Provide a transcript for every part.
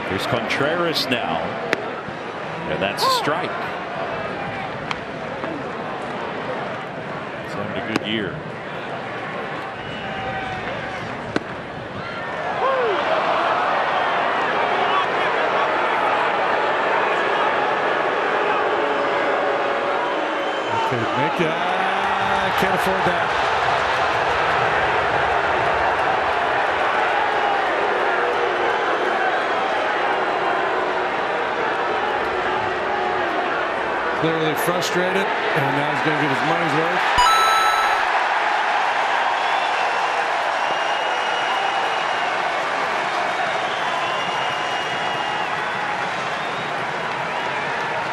Here's Contreras now. And that's a strike. He's having a good year. I can't afford that. Clearly frustrated, and now he's going to get his money's worth.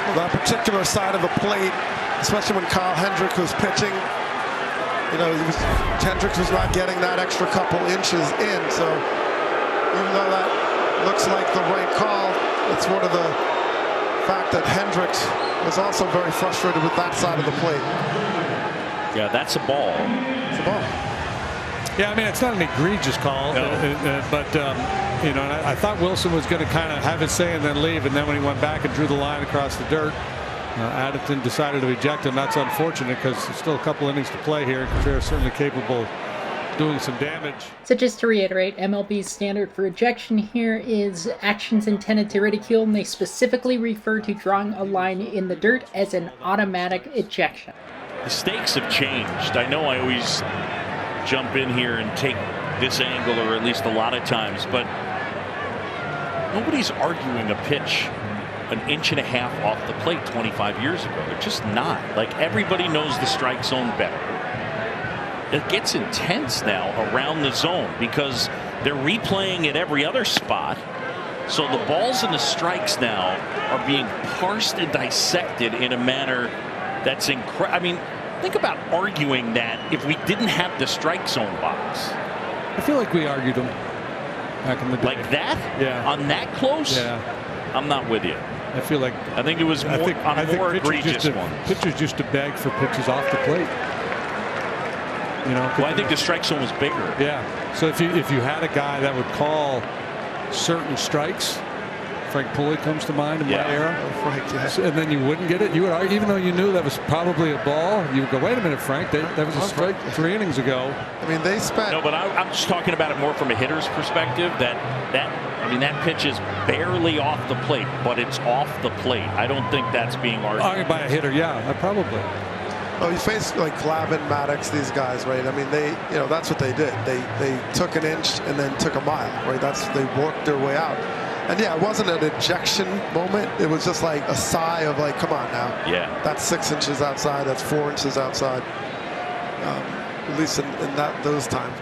Well, that particular side of the plate, especially when Kyle Hendricks was pitching, you know, Hendricks was not getting that extra couple inches in. So even though that looks like the right call, it's one of the fact that Hendricks was also very frustrated with that side of the plate. Yeah, that's a ball. It's a ball. Yeah, I mean, it's not an egregious call, no. But you know, I thought Willson was going to kind of have his say and then leave, and then when he went back and drew the line across the dirt, Additon decided to eject him. That's unfortunate because there's still a couple innings to play here. Contreras certainly capable of doing some damage. So just to reiterate, MLB's standard for ejection here is actions intended to ridicule, and they specifically refer to drawing a line in the dirt as an automatic ejection. The stakes have changed. I know I always jump in here and take this angle, or at least a lot of times, but nobody's arguing a pitch an inch and a half off the plate 25 years ago. They're just not. Like, everybody knows the strike zone better. It gets intense now around the zone because they're replaying at every other spot. So the balls and the strikes now are being parsed and dissected in a manner that's incredible. I mean, think about arguing that if we didn't have the strike zone box. I feel like we argued them back in the day. Like that? Yeah. On that close? Yeah. I'm not with you. I feel like I think it was more, more egregious one. Pitchers used to beg for pitches off the plate. You know, well, I think the strike zone was bigger. Yeah. So if you had a guy that would call certain strikes, Frank Pulley comes to mind in my era. Oh, Frank, yeah. And then you wouldn't get it. You would, even though you knew that was probably a ball, you would go, "Wait a minute, Frank, that was a strike 3 innings ago." I mean, they spent. No, but I'm just talking about it more from a hitter's perspective. I mean, that pitch is barely off the plate, but it's off the plate. I don't think that's being argued by a hitter. Yeah, probably. Oh, you face like Glavine, Maddox, these guys, right? I mean, that's what they did. They took an inch and then took a mile, right? They worked their way out. And yeah, it wasn't an ejection moment. It was just like a sigh of like, come on now. Yeah. That's 6 inches outside. That's 4 inches outside. At least in those times.